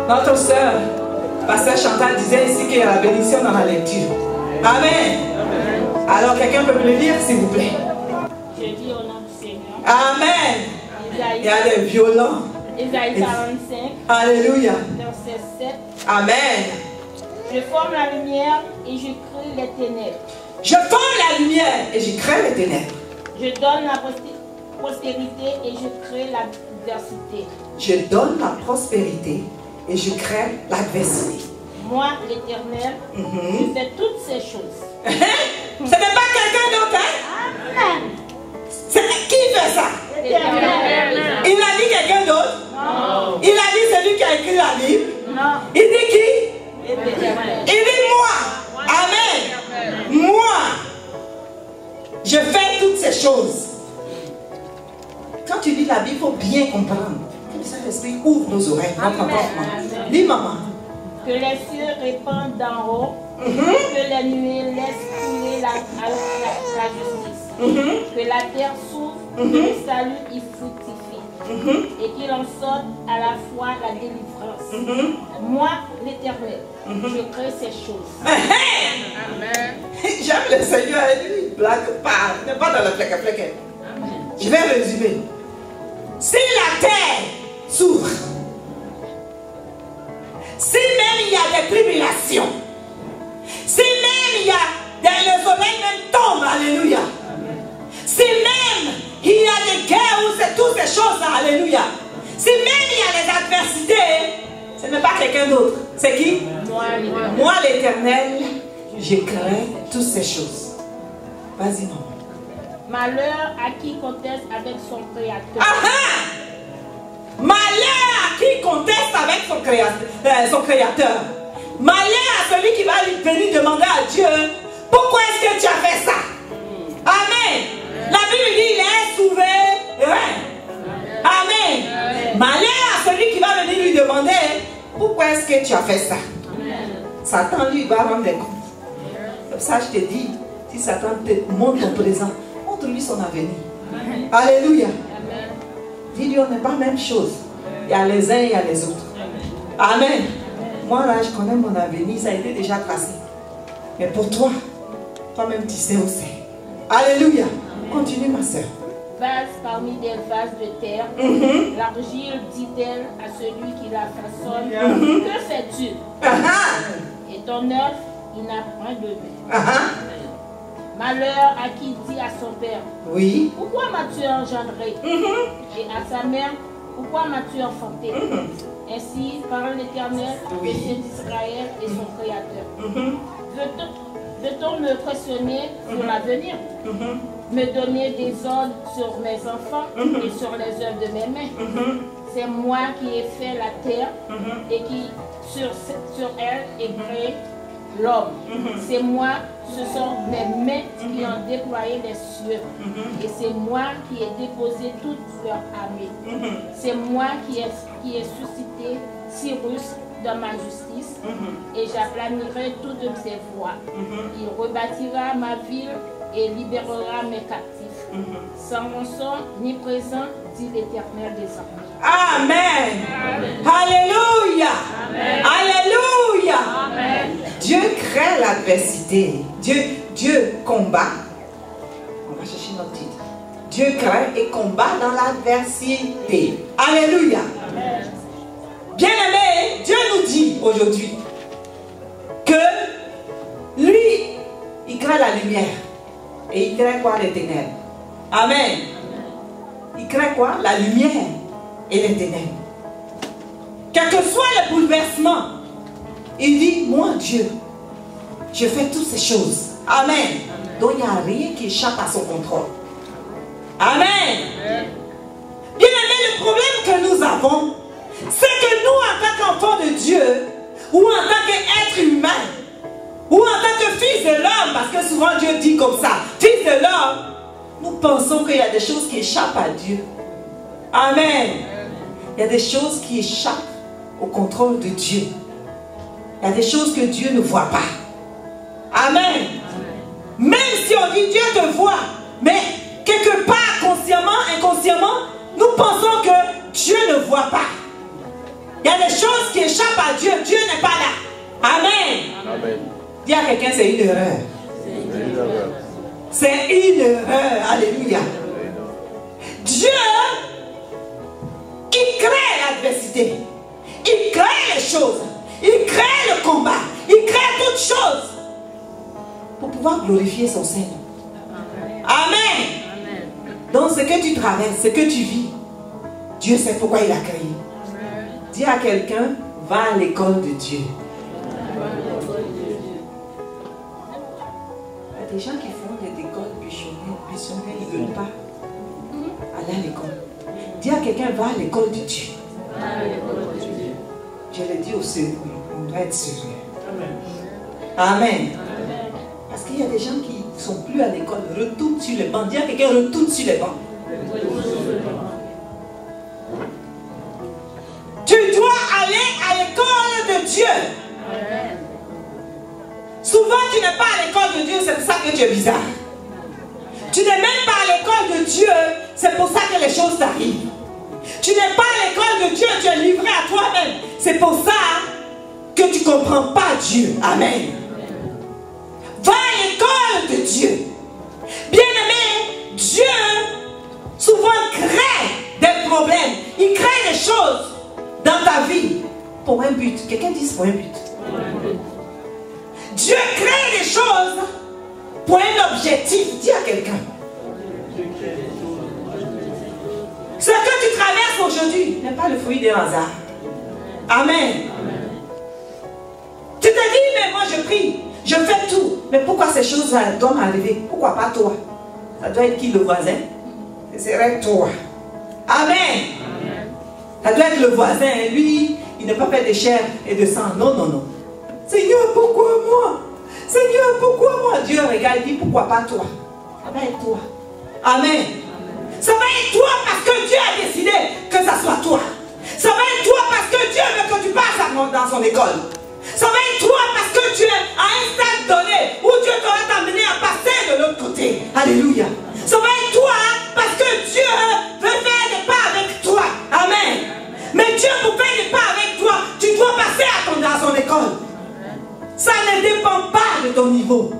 Notre sœur, Pasteur Chantal disait ici qu'il y a la bénédiction dans la lecture. Amen. Alors quelqu'un peut me le dire s'il vous plaît? Je dis au nom du Seigneur. Amen. Isaïe, Il y a des violents. Isaïe 45, Alléluia. verset 7. Amen. Je forme la lumière et je crée les ténèbres. Je forme la lumière et je crée les ténèbres. Je donne la prospérité et je crée l'adversité. Je donne la prospérité et je crée l'adversité. Moi, l'Éternel, je fais toutes ces choses. Ce n'est pas quelqu'un d'autre, hein? Amen. C'est qui fait ça? L'Éternel. Il a dit quelqu'un d'autre? Non. Il a dit celui qui a écrit la Bible? Non. Il dit qui? L'Éternel. Il dit moi. Amen. Moi. Je fais toutes ces choses. Quand tu lis la Bible, il faut bien comprendre. Que le Saint-Esprit ouvre nos oreilles, notre entendement. Dis maman. Que les cieux répandent d'en haut, que les nuées laissent couler la justice, que la terre s'ouvre, que le salut y fructifie, et qu'il en sorte à la fois la délivrance. Moi, l'Éternel, je crée ces choses. Amen. J'aime le Seigneur, lui, il blague pas, il n'est pas dans le fleque-fleque. Je vais résumer. Si la terre s'ouvre, si même il y a des tribulations, si même il y a le soleil même tombe, alléluia. Si même il y a des guerres où c'est toutes ces choses, alléluia. Si même il y a des adversités, ce n'est pas quelqu'un d'autre. C'est qui? Moi l'Éternel, je crée toutes ces choses. Vas-y, maman. Malheur à qui conteste avec son Créateur. Malheur à qui conteste avec son créateur. Malheur à celui qui va venir demander à Dieu, pourquoi est-ce que tu as fait ça? Amen. La Bible dit, il est sauvé. Amen. Malheur à celui qui va venir lui demander, pourquoi est-ce que tu as fait ça? Satan, lui, va rendre des comptes. Comme ça, je te dis, si Satan te montre ton présent, montre-lui son avenir. Alléluia. Dis-lui, on n'est pas la même chose. Il y a les uns et il y a les autres. Amen. Moi, là, je connais mon avenir, ça a été déjà tracé. Mais pour toi, toi-même, tu sais où c'est. Alléluia. Continue, ma soeur. Vase parmi des vases de terre, l'argile dit-elle à celui qui la façonne, que fais-tu? Et ton œuvre, il n'a point de main. Malheur à qui dit à son père, oui, pourquoi m'as-tu engendré? Et à sa mère, pourquoi m'as-tu enfanté? Ainsi parle l'Éternel, le Dieu d'Israël et son Créateur. Veut-on me questionner sur l'avenir? Me donner des ordres sur mes enfants et sur les œuvres de mes mains? C'est moi qui ai fait la terre et qui sur elle ai créé l'homme. C'est moi, ce sont mes mains qui ont déployé les cieux. Et c'est moi qui ai déposé toute leur armée. C'est moi qui ai suscité Cyrus dans ma justice, et j'aplanirai toutes ses voies. Il rebâtira ma ville et libérera mes captifs. Sans rançon ni présent, dit l'Éternel des armées. Amen. Alléluia. Amen. Alléluia. Amen. Dieu crée l'adversité. Dieu combat. On va chercher notre titre. Dieu crée et combat dans l'adversité. Alléluia. Amen. Bien-aimé, Dieu nous dit aujourd'hui que lui, il crée la lumière et il crée quoi? Les ténèbres. Amen. Il crée quoi? La lumière et les ténèbres. Quel que soit le bouleversement, il dit, moi Dieu, je fais toutes ces choses. Amen. Donc il n'y a rien qui échappe à son contrôle. Amen. Bien-aimé, le problème que nous avons, c'est que nous, en tant qu'enfants de Dieu, ou en tant qu'être humain, ou en tant que fils de l'homme, parce que souvent Dieu dit comme ça, fils de l'homme, nous pensons qu'il y a des choses qui échappent à Dieu. Amen. Il y a des choses qui échappent au contrôle de Dieu. Il y a des choses que Dieu ne voit pas. Amen. Même si on dit Dieu te voit, mais quelque part, consciemment, inconsciemment, nous pensons que Dieu ne voit pas. Il y a des choses qui échappent à Dieu. Dieu n'est pas là. Amen. Amen. Dis à quelqu'un, c'est une erreur. C'est une erreur. Alléluia. Dieu, il crée l'adversité. Il crée les choses. Il crée le combat. Il crée toutes choses pour pouvoir glorifier son Seigneur. Amen. Donc ce que tu traverses, ce que tu vis, Dieu sait pourquoi il a créé. Dis à quelqu'un, va à l'école de Dieu. Il y a des gens qui font des écoles missionnaires, ils ne veulent pas aller à l'école. Dis à quelqu'un, va à l'école de Dieu. Je l'ai dit au sérieux, on doit être sérieux. Amen. Parce qu'il y a des gens qui ne sont plus à l'école, retournent sur les bancs. Dis à quelqu'un, retourne sur les bancs. Tu dois aller à l'école de Dieu. Souvent, tu n'es pas à l'école de Dieu, c'est pour ça que tu es bizarre. Tu n'es même pas à l'école de Dieu, c'est pour ça que les choses t'arrivent. Tu n'es pas à l'école de Dieu, tu es livré à toi-même. C'est pour ça que tu ne comprends pas Dieu. Amen. Va à l'école de Dieu. Bien-aimé, Dieu souvent crée des problèmes. Il crée des choses dans ta vie pour un but. Quelqu'un dit pour un but. Dieu crée des choses pour un objectif. Dis à quelqu'un. Ce que tu traverses aujourd'hui n'est pas le fruit d'un hasard. Amen. Tu te dis, mais moi je prie, je fais tout. Mais pourquoi ces choses doivent m'arriver? Pourquoi pas toi? Ça doit être qui, le voisin? Ce serait toi. Amen. Ça doit être le voisin. Lui, il n'a pas fait de chair et de sang. Non, non, non. Seigneur, pourquoi moi? Seigneur, pourquoi moi? Dieu regarde et dit, pourquoi pas toi? Ça va être toi. Amen. Ça va être toi parce que Dieu a décidé que ça soit toi. Ça va être toi parce que Dieu veut que tu passes dans son école. Ça va être toi parce que tu es à un stade donné où Dieu t'aura t'amener à passer de l'autre côté. Alléluia. Ça va être toi parce que Dieu veut faire des pas avec toi. Amen. Mais Dieu pour faire des pas avec toi, tu dois passer dans son école. Ça ne dépend pas de ton niveau.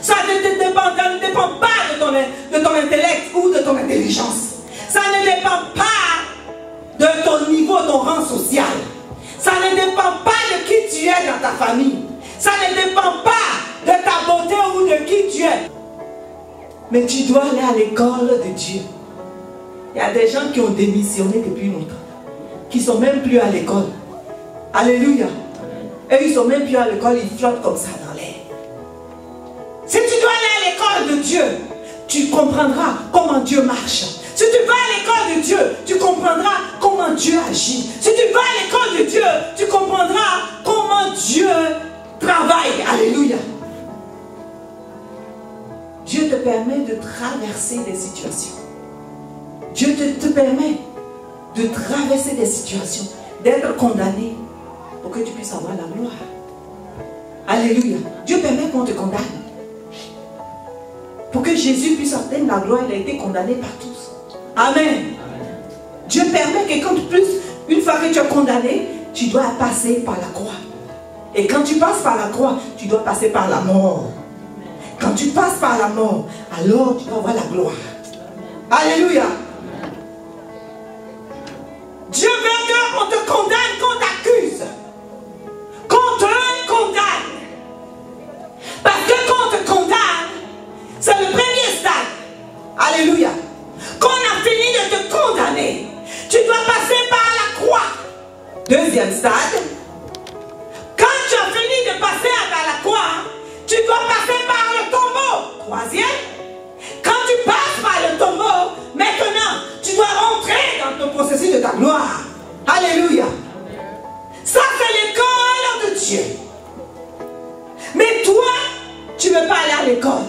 Ça ne dépend pas de ton intellect ou de ton intelligence. Ça ne dépend pas de ton niveau, ton rang social. Ça ne dépend pas de qui tu es dans ta famille. Ça ne dépend pas de ta beauté ou de qui tu es. Mais tu dois aller à l'école de Dieu. Il y a des gens qui ont démissionné depuis longtemps, qui ne sont même plus à l'école. Alléluia. Et ils ne sont même plus à l'école, ils flottent comme ça dans l'air. Si tu dois aller à l'école de Dieu, tu comprendras comment Dieu marche. Si tu vas à l'école de Dieu, tu comprendras comment Dieu agit. Si tu vas à l'école de Dieu, tu comprendras comment Dieu travaille. Alléluia. Dieu te permet de traverser des situations. Dieu te permet de traverser des situations, d'être condamné pour que tu puisses avoir la gloire. Alléluia. Dieu permet qu'on te condamne. Pour que Jésus puisse obtenir la gloire, il a été condamné par tous. Amen. Dieu permet que quand une fois que tu es condamné, tu dois passer par la croix. Et quand tu passes par la croix, tu dois passer par la mort. Quand tu passes par la mort, alors tu vas avoir la gloire. Alléluia. Dieu veut qu'on te condamne, qu'on t'accuse. Qu'on te condamne. Parce que quand on te condamne, c'est le premier stade. Alléluia. Quand on a fini de te condamner, tu dois passer par la croix. Deuxième stade. Quand tu as fini de passer par la croix, tu dois passer par le tombeau. Troisième. Quand tu passes par le tombeau, maintenant, tu dois rentrer dans ton processus de ta gloire. Alléluia. Ça, c'est l'école de Dieu. Mais toi, tu ne veux pas aller à l'école.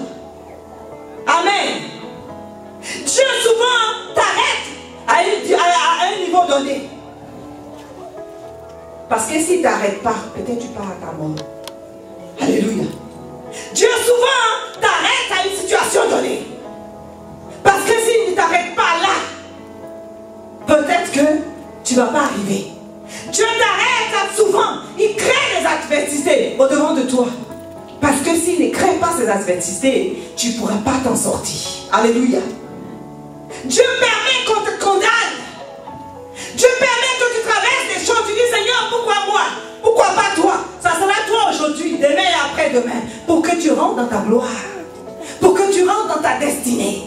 Amen. Dieu souvent t'arrête à un niveau donné. Parce que s'il ne t'arrête pas, peut-être tu pars à ta mort. Alléluia. Dieu souvent t'arrête à une situation donnée. Parce que s'il ne t'arrête pas là, peut-être que tu ne vas pas arriver. Dieu t'arrête souvent. Il crée des adversités au-devant de toi. Parce que s'il ne crée pas ces adversités, tu ne pourras pas t'en sortir. Alléluia. Dieu permet qu'on te condamne. Dieu permet que tu traverses des choses. Tu dis, Seigneur, pourquoi moi? Pourquoi pas toi? Ça sera toi aujourd'hui, demain et après-demain. Pour que tu rentres dans ta gloire. Pour que tu rentres dans ta destinée.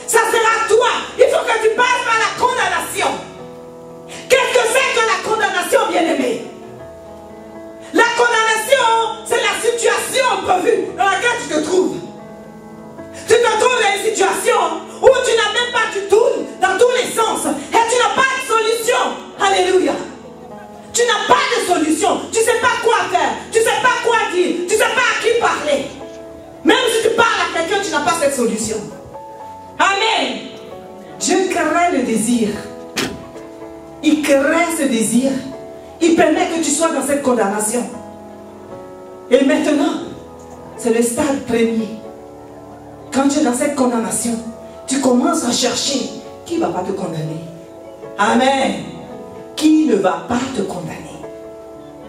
Ça sera toi. Il faut que tu passes par la condamnation. Qu'est-ce que c'est que la condamnation, bien-aimé? La condamnation, c'est la situation prévue dans laquelle tu te trouves. Tu te trouves dans une situation où tu n'as même pas, tu tournes dans tous les sens et tu n'as pas de solution. Alléluia. Tu n'as pas de solution. Tu ne sais pas quoi faire. Tu ne sais pas quoi dire. Tu ne sais pas à qui parler. Même si tu parles à quelqu'un, tu n'as pas cette solution. Amen. Dieu crée le désir. Il crée ce désir. Il permet que tu sois dans cette condamnation. Et maintenant, c'est le stade premier. Quand tu es dans cette condamnation, tu commences à chercher qui ne va pas te condamner. Amen. Qui ne va pas te condamner?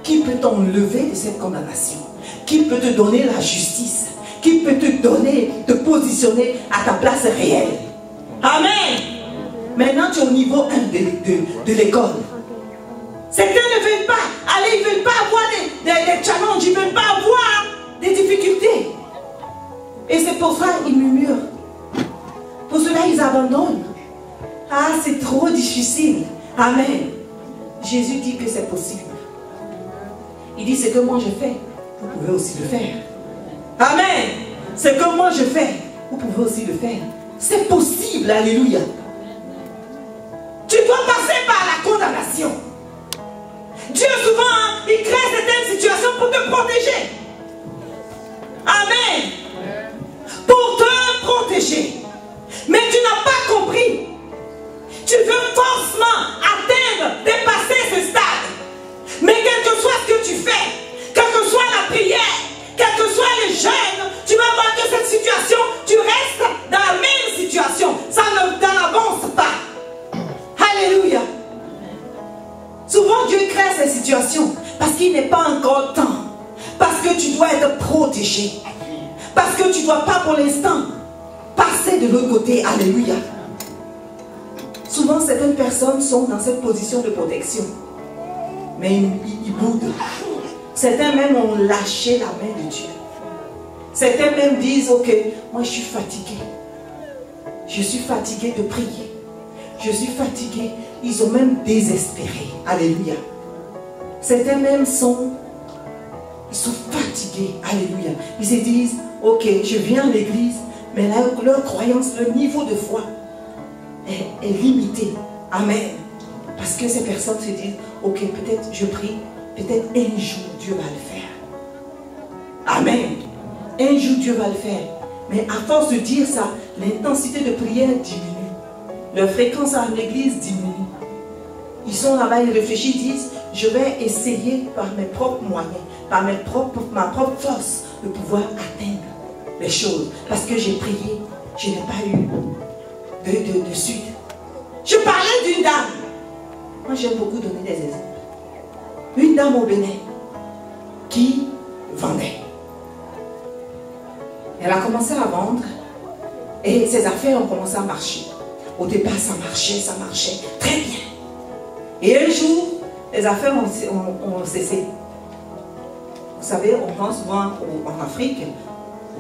Qui peut t'enlever de cette condamnation? Qui peut te donner la justice? Qui peut te donner, te positionner à ta place réelle? Amen. Maintenant, tu es au niveau 1 de l'école. Certains ne veulent pas aller, ils ne veulent pas avoir des challenges, ils ne veulent pas avoir des difficultés. Et c'est pour ça qu'ils murmurent. Pour cela, ils abandonnent. Ah, c'est trop difficile. Amen. Jésus dit que c'est possible. Il dit, ce que moi je fais, vous pouvez aussi le faire. Amen. Ce que moi je fais, vous pouvez aussi le faire. C'est possible. Alléluia. Tu dois passer par la condamnation. Dieu souvent, il crée certaines situations pour te protéger. Amen. Pour te protéger. Mais tu n'as pas compris. Tu veux forcément atteindre, dépasser ce stade. Mais quel que soit ce que tu fais, quelle que soit la prière, quel que soit le jeûne, tu vas voir que cette situation, tu restes dans la même situation. Ça n'avance pas. Alléluia. Souvent Dieu crée ces situations parce qu'il n'est pas encore temps. Parce que tu dois être protégé. Parce que tu ne dois pas pour l'instant passer de l'autre côté. Alléluia. Souvent certaines personnes sont dans cette position de protection. Mais ils boudent. Certains même ont lâché la main de Dieu. Certains même disent, ok, moi je suis fatigué. Je suis fatigué de prier. Je suis fatigué. Ils ont même désespéré. Alléluia. Certains même sont fatigués. Alléluia. Ils se disent, ok, je viens à l'église, mais là, leur croyance, le niveau de foi est limité. Amen. Parce que ces personnes se disent, ok, peut-être je prie, peut-être un jour Dieu va le faire. Amen. Un jour Dieu va le faire. Mais à force de dire ça, l'intensité de prière diminue. Leur fréquence à l'église diminue. Ils sont là-bas, ils réfléchissent, ils disent, je vais essayer par mes propres moyens, par ma propre force, de pouvoir atteindre les choses. Parce que j'ai prié, je n'ai pas eu de suite. Je parlais d'une dame. Moi, j'aime beaucoup donner des exemples. Une dame au Bénin qui vendait. Elle a commencé à vendre et ses affaires ont commencé à marcher. Au départ, ça marchait très bien. Et un jour, les affaires ont cessé. Vous savez, on vend souvent en Afrique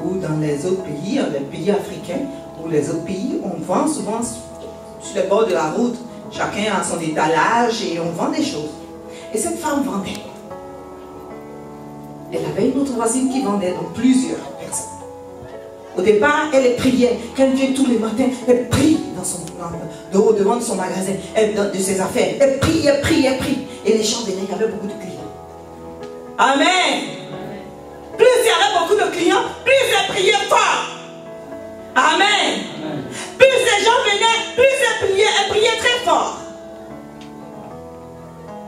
ou dans les autres pays, les pays africains ou les autres pays, on vend souvent sur les bords de la route. Chacun a son étalage et on vend des choses. Et cette femme vendait. Elle avait une autre voisine qui vendait, donc plusieurs personnes. Au départ, elle priait. Quand elle vient tous les matins, elle prie devant son magasin, de ses affaires. Elle prie. Et les gens venaient, il y avait beaucoup de clients. Amen. Plus il y avait beaucoup de clients, plus elle priait fort. Amen. Plus les gens venaient, plus elle priait très fort.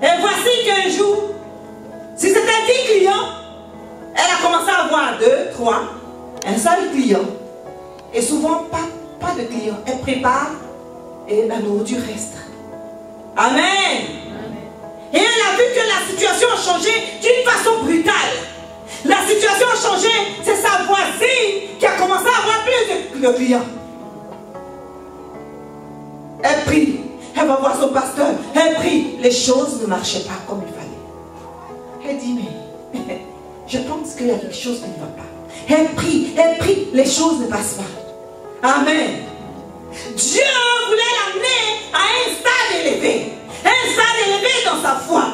Et voici qu'un jour, si c'était 10 clients, elle a commencé à avoir 2, 3, un seul client. Et souvent, pas de clients. Elle prépare et la nourriture reste. Amen. changé d'une façon brutale. La situation a changé, c'est sa voisine qui a commencé à avoir plus de clients. Elle prie, elle va voir son pasteur, elle prie. Les choses ne marchaient pas comme il fallait. Elle dit, mais je pense qu'il y a quelque chose qui ne va pas. Elle prie, les choses ne passent pas. Amen. Dieu voulait l'amener à un stade élevé. Un stade élevé dans sa foi.